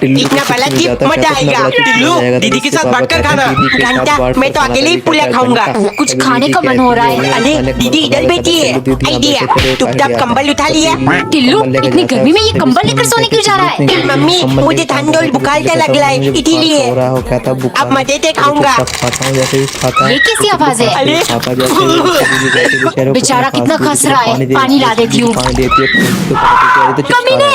इतना बड़ा चिप मत आएगा। टिल्लू दीदी के साथ बांट कर खाना। घंटा मैं तो अकेले ही पुलाव खाऊंगा। कुछ खाने का मन हो रहा है। अरे दीदी इधर बैठी है। आइडिया, चुपचाप कंबल उठा लिया। टिल्लू इतनी गर्मी में ये कंबल लेकर सोने क्यों जा रहा है? मम्मी मुझे ठंड और बुखार सा लग रहा है, इसीलिए अब मजे से खाऊंगा। ये कैसी आवाज है? अरे बेचारा कितना खस रहा है। पानी ला देती हूँ। कमीने!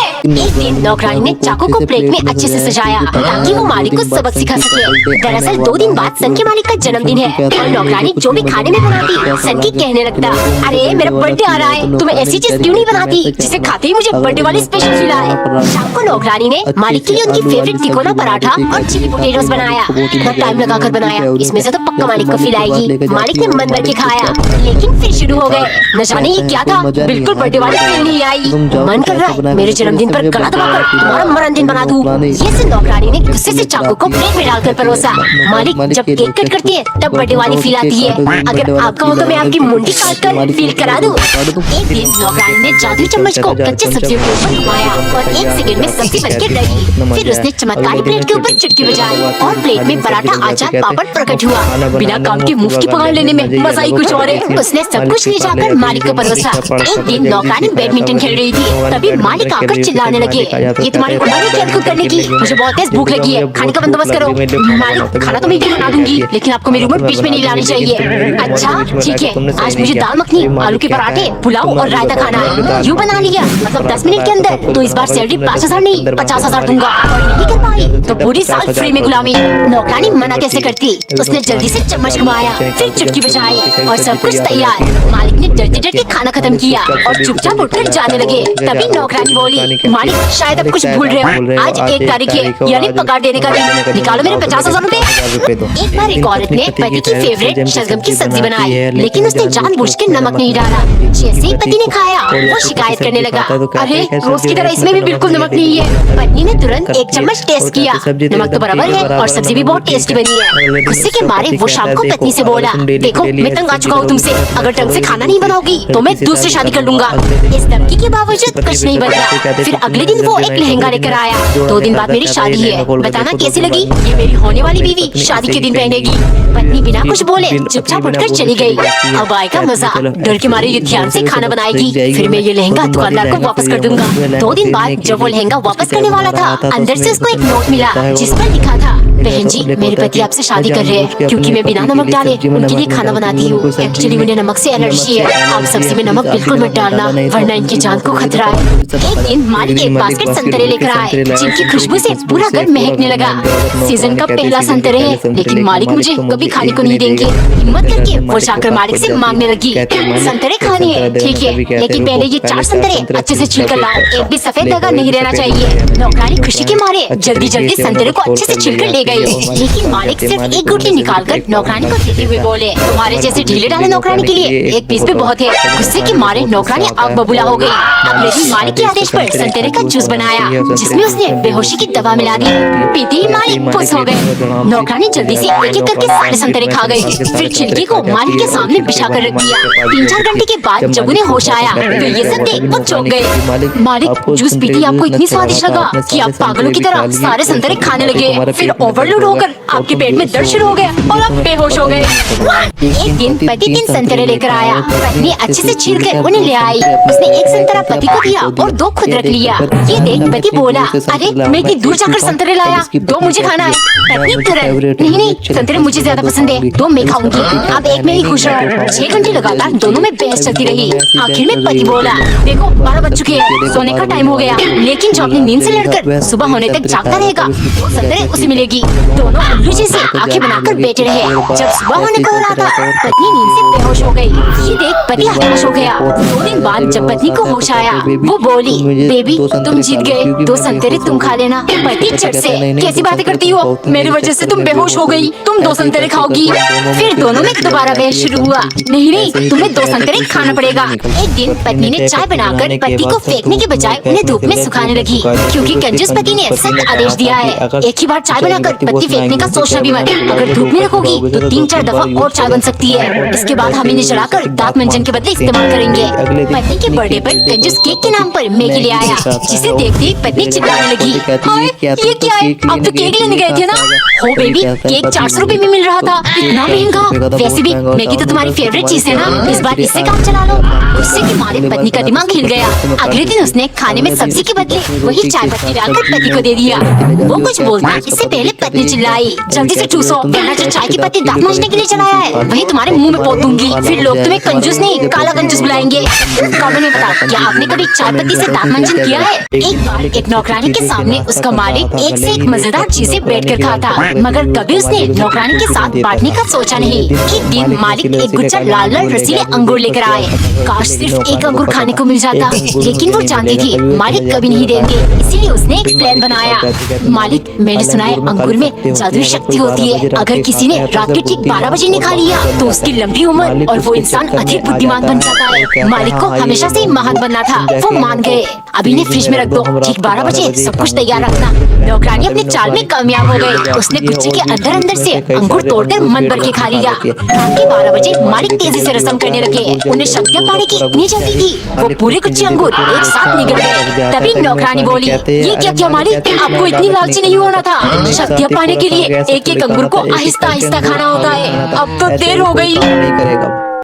एक दिन नौकरानी ने चाकू को प्लेट में अच्छे से सजाया ताकि वो मालिक को सबक सिखा सके। दरअसल 2 दिन बाद सन के मालिक का जन्मदिन है और नौकरानी जो भी खाने में बनाती सन की कहने लगता, अरे मेरा बर्थडे आ रहा है, तुम्हें ऐसी चीज क्यों नहीं बनाती जिसे खाते ही मुझे बर्थडे वाली स्पेशल फील आए। शाम को नौकरानी ने मालिक के लिए उनकी फेवरेट तिकोना पराठा और चिली पोटेटोस बनाया। इतना टाइम लगाकर बनाया, इसमें से तो पक्का मालिक को फील आएगी। मालिक ने मन भर के खाया, लेकिन फिर शुरू हो गए। न जाने ये क्या था, बिल्कुल बर्थडे वाली फील नहीं आई। मन कर रहा है मेरे जन्मदिन पर गला दबाकर तुम्हारा मरणदिन बना दूं। ये सुन नौकरानी ने गुस्से से चाकू को प्लेट में डालकर परोसा। मालिक जब केक कट करती है तब बर्थडे वाली फील आती है। अगर आपका हो तो मैं आपकी मुंडी काटकर फील करा दूं। एक दिन नौकरानी ने जादुई चम्मच को कच्चे सब्जियों के ऊपर घुमाया और 1 सेकंड में सब्जी बनकर रेडी। फिर उसने चमत्कारी प्लेट के ऊपर चुटकी बजाई और प्लेट में पराठा, अचार, पापड़ प्रकट हुआ। बिना काम के मुफ्त की पगार लेने में मजा ही कुछ और है। उसने सब कुछ ले जाकर मालिक को परोसा। एक दिन नौकरानी बैडमिंटन खेल रही थी, तभी मालिक आकर चिल्लाने लगे, ये तुम्हारी उम्र है खेल कूद करने की? मुझे बहुत तेज भूख लगी है, खाने का बंदोबस्त करो। मालिक खाना तो मैं भी बना दूंगी, लेकिन आपको मेरी उम्र बीच में नहीं लानी चाहिए। अच्छा ठीक है, आज मुझे दाल मखनी, आलू के पराठे, पुलाव और रायता खाना है। यूँ बना लिया, मतलब 10 मिनट के अंदर। तो इस बार सैलरी 5,000 नहीं 50,000 दूंगा। और नहीं कर पाई तो पूरी साल फ्री में गुलामी। नौकरानी मना कैसे करती? उसने जल्दी से चम्मच घुमाया, फिर चुटकी बजाई और सब कुछ तैयार। मालिक ने डरते डरते खाना खत्म किया और चुपचाप उठकर जाने लगे। तभी नौकरानी बोली, मालिक शायद अब कुछ भूल रहे हो, आज 1 तारीख है, यानी पगार देने का दिन। निकालो मेरे 50,000 रूपए। एक बार एक औरत ने पति की फेवरेट शलगम की सब्जी बनाई, लेकिन उसने जानबूझ के नमक नहीं डाला। जैसे ही पति ने खाया वो शिकायत करने लगा, अरे रोज की तरह इसमें भी बिल्कुल नमक नहीं है। पत्नी ने तुरंत 1 चम्मच टेस्ट किया, नमक तो बराबर है और सब्जी भी बहुत टेस्टी बनी है। गुस्से के मारे वो शाम को पत्नी से बोला, देखो मैं तंग आ चुका हूँ तुमसे, अगर ढंग से खाना नहीं बनाओगी तो मैं दूसरी शादी कर लूंगा। इस धमकी के बावजूद कुछ नहीं बदला। फिर अगले दिन वो एक लहंगा लेकर आया। 2 दिन बाद मेरी शादी है, बताना कैसी लगी? ये मेरी होने वाली बीवी शादी के दिन पहनेगी। पत्नी बिना कुछ बोले चुपचाप उठकर चली गई। अब आएगा मजा, डर के मारे ये ध्यान से खाना बनाएगी। फिर मैं ये लहंगा दुकानदार को वापस कर दूंगा। 2 दिन बाद जब वो लहंगा वापस करने वाला था, अंदर से उसको एक नोट मिला जिस पर लिखा था, बहन जी मेरे पति आपसे शादी कर रहे हैं क्योंकि मैं बिना नमक डाले उनके लिए खाना बनाती हूँ। एक्चुअली उन्हें नमक से एलर्जी है। आप सब्जी में नमक बिल्कुल मत डालना वरना इनकी जान को खतरा है। एक दिन मालिक एक बास्केट संतरे लेकर आए जिनकी खुशबू से पूरा घर महकने लगा। सीजन का पहला संतरे है, लेकिन मालिक मुझे कभी खाने को नहीं देंगे। हिम्मत करके वो जाकर मालिक से मांगने लगी, संतरे खाने हैं ठीक है, लेकिन पहले ये 4 संतरे अच्छे से छील कर लाओ, एक भी सफेद धागा नहीं रहना चाहिए। नौकरानी खुशी के मारे जल्दी जल्दी संतरे को अच्छे से छील कर ले गई, लेकिन मालिक सिर्फ 1 गुटली निकालकर नौकरानी को देते हुए बोले, तुम्हारे जैसे ढीले ढाले नौकरानी के लिए 1 पीस भी बहुत है। गुस्से के मारे नौकरानी आग बबूला हो गई। अगले दिन मालिक के आदेश पर संतरे का जूस बनाया जिसमें उसने बेहोशी की दवा मिला दी। पीते ही मालिक खुश हो गए। नौकरानी जल्दी से एक एक करके सारे संतरे खा गई, फिर छिलके को मालिक के सामने बिछा कर रख दिया। 3-4 घंटे के बाद जब उन्हें होश आया तो ये सब देख वो चौंक गए। मालिक जूस पीते आपको इतनी स्वादिष्ट लगा कि आप पागलों की तरह सारे संतरे खाने लगे, फिर ओवरलोड होकर आपके पेट में दर्द शुरू हो गया और आप बेहोश हो गए। एक दिन पति 3 संतरे लेकर आया। पत्नी अच्छे से छील कर उन्हें ले आई। उसने 1 संतरा पति को दिया और 2 खुद रख लिया। ये देख पति बोला, अरे मैं इतनी दूर जाकर संतरे लाया, 2 मुझे खाना है। पत्नी तुरंत, नहीं संतरे मुझे ज्यादा पसंद है, 2 मैं खाऊंगी, अब 1 में ही खुश रहो। 6 घंटे लगातार दोनों में बहस चलती रही। आखिर में पति बोला, देखो 12 बज चुके हैं, सोने का टाइम हो गया, लेकिन जो अपनी नींद से लड़कर सुबह होने तक जागता रहेगा वो संतरे उसे मिलेगी। दोनों उल्लू जैसे आंखें बनाकर बैठे रहे। जब सुबह होने को हो रहा था पत्नी नींद से बेहोश हो गई। ये देख पति हताश हो गया। 2 दिन बाद जब पत्नी को होश आया वो बोली, बेबी तुम जीत गए, 2 संतरे तुम खा लेना। पति झट से, कैसी बातें करती हो, मेरी वजह से तुम बेहोश हो गई, तुम 2 संतरे खाओगी। फिर दोनों में दोबारा बहस शुरू हुआ। नहीं तुम्हें 2 संतरे खाना पड़ेगा। एक दिन पत्नी ने चाय बनाकर पति को फेंकने के बजाय उन्हें धूप में सुखाने लगी, क्योंकि कंजूस पति ने सख्त आदेश दिया है, एक ही बार चाय बनाकर पत्ती फेंकने का सोचना भी मत। अगर धूप में रखोगी तो 3-4 दफा और चाय बन सकती है। इसके बाद हम इन्हें जलाकर दांत मंजन के बदले इस्तेमाल करेंगे। पत्नी के बर्थडे पर कंजूस केक के नाम पर मैगी ले आया, जिसे देखते ही पत्नी चिल्लाने लगी, हाय ये क्या है, आप तो केक लेने गए थे ना। हो बेबी, केक 400 रुपए में मिल रहा था, इतना महंगा। वैसे भी मैगी तो तुम्हारी फेवरेट चीज है ना, इस बार इससे काम चला लो। गुस्से के मारे पत्नी का दिमाग हिल गया। अगले दिन उसने खाने में सब्जी के बदले वही चाय पत्ती डालकर पति को दे दिया। वो कुछ बोलता इससे पहले पत्नी चिल्लाई, जल्दी से चूसो, वरना जो चाय की पत्ती दांत मांजने के लिए चलाया है वही तुम्हारे मुंह में पोत दूंगी। फिर लोग तुम्हें कंजूस नहीं काला कंजूस बुलाएंगे। कौन ने बता, क्या आपने कभी चाय पत्ती से दांत मंजन किया है? एक बार एक नौकरानी के सामने उसका मालिक एक से एक मजेदार चीजें बैठ कर खाता, मगर कभी उसने नौकरानी के साथ बांटने का सोचा नहीं। एक दिन मालिक एक गुच्छा लाल लाल रसीले अंगूर लेकर आए। काश सिर्फ एक अंगूर खाने को मिल जाता, लेकिन वो जानती थी मालिक कभी नहीं देंगे, इसीलिए उसने एक प्लान बनाया। मालिक, मैंने सुना है अंगूर में जादुई शक्ति होती है, अगर किसी ने रात के ठीक 12 बजे नहीं खा लिया तो उसकी लंबी उम्र और वो इंसान अधिक बुद्धिमान बन जाता है। मालिक को हमेशा से महान बनना था, वो मान गए। अभी इन्हें फ्रिज में रख दो, ठीक 12 बजे सब कुछ तैयार रखना। नौकरानी अपने चाल में कामयाब हो गई। उसने गुच्छे के अंदर अंदर से अंगूर तोड़कर मन भर के खा लिया। रात के 12 बजे मालिक तेजी से रस्म करने लगे। उन्हें शक्तियाँ पाने की इतनी जल्दी थी, वो पूरे गुच्छे अंगूर एक साथ निगल गए। तभी नौकरानी बोली, ये क्या किया मालिक, आपको इतनी लालची नहीं होना था। शक्तियाँ पाने के लिए एक एक अंगूर को आहिस्ता आहिस्ता खाना होता है, अब तो देर हो गई।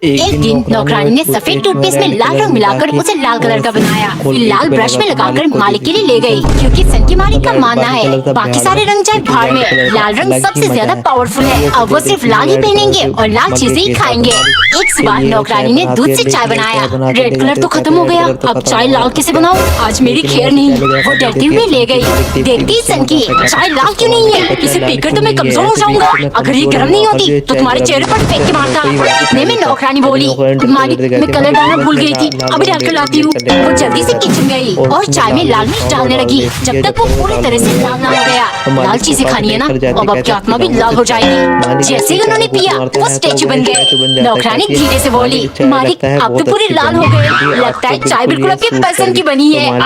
एक दिन नौकरानी ने सफेद टूथपेस्ट में लाल रंग मिलाकर उसे लाल कलर का बनाया, फिर लाल ब्रश में लगाकर मालिक के लिए ले गई, क्योंकि सन की मालिक का मानना है बाकी सारे रंग चाहे भाड़ में, लाल रंग सबसे ज्यादा पावरफुल है। अब वो सिर्फ लाल ही पहनेंगे और लाल चीजें ही खाएंगे। एक सुबह नौकरानी ने दूध से चाय बनाया, रेड कलर तो खत्म हो गया, अब चाय लाल कैसे बनाऊं, आज मेरी खैर नहीं। वो डरती हुई ले गई। देखती सन की, चाय लाल क्यों नहीं है, इसे पीकर तो मैं कमजोर हो जाऊंगा, अगर ये गर्म नहीं होती तो तुम्हारे चेहरे पर फेंक के मारता। इतने में नौकरानी बोली, मालिक मैं कलर डालना भूल गई थी, अभी डालकर लाती हूँ। वो जल्दी से किचन गई और चाय में लाल मिर्च डालने लगी, जब तक वो पूरी तरह से लाल ना हो गया। लाल चीजें खानी है ना, अब आपकी आत्मा भी लाल हो जाएगी। जैसे ही उन्होंने पिया वो स्टैचू बन गए। नौकरानी धीरे से बोली, मालिक आप तो पूरे लाल हो गए, लगता है चाय बिल्कुल आपकी पसंद की बनी है।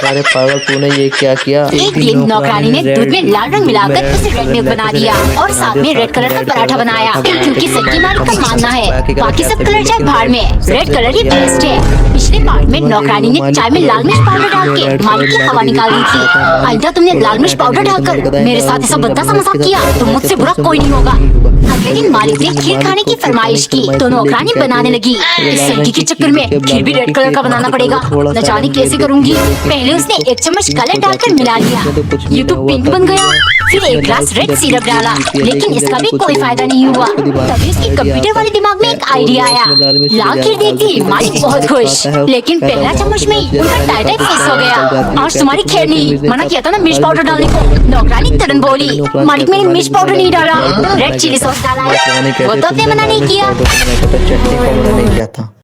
पागल तूने ये क्या किया? एक दिन नौकरानी ने दूध में लाल रंग मिलाकर उसे रेड मिल्क बना दिया और साथ में रेड कलर का पराठा बनाया, क्योंकि सन की मालिक का मानना है बाकी सब कलर चाय भाड़ में, रेड कलर ही बेस्ट है। पिछले पार्ट में नौकरानी ने चाय में लाल मिर्च पाउडर डाल के मालिक की हवा निकाल दी थी। आइंदा तुमने लाल मिर्च पाउडर डालकर मेरे साथ ऐसा भद्दा सा मजाक किया तो मुझसे बुरा कोई नहीं होगा। अगले दिन मालिक ने खीर खाने की फरमाइश की तो नौकरानी बनाने लगी। इस सब्जी के चक्कर में खीर भी रेड कलर का बनाना पड़ेगा, न जाने कैसे करूंगी। पहले उसने 1 चम्मच कलर डालकर मिला लिया, ये तो पिंक बन गया। फिर 1 ग्लास रेड सिरप डाला, लेकिन इसका भी कोई फायदा नहीं हुआ। तभी उसके कंप्यूटर वाले दिमाग में एक आइडिया आया। लाल खीर देखी मालिक बहुत खुश, लेकिन पहला चम्मच में ही उनका टाइटाइट फिक्स हो गया। आज तुम्हारी खैर नहीं, मना किया था ना मिर्च पाउडर डालने को। नौकरानी तुरंत बोली, मालिक मैंने मिर्च पाउडर नहीं डाला, रेड चिली सॉस डाला है। वो तो अपने मना नहीं किया। चटनी को मना नहीं किया था।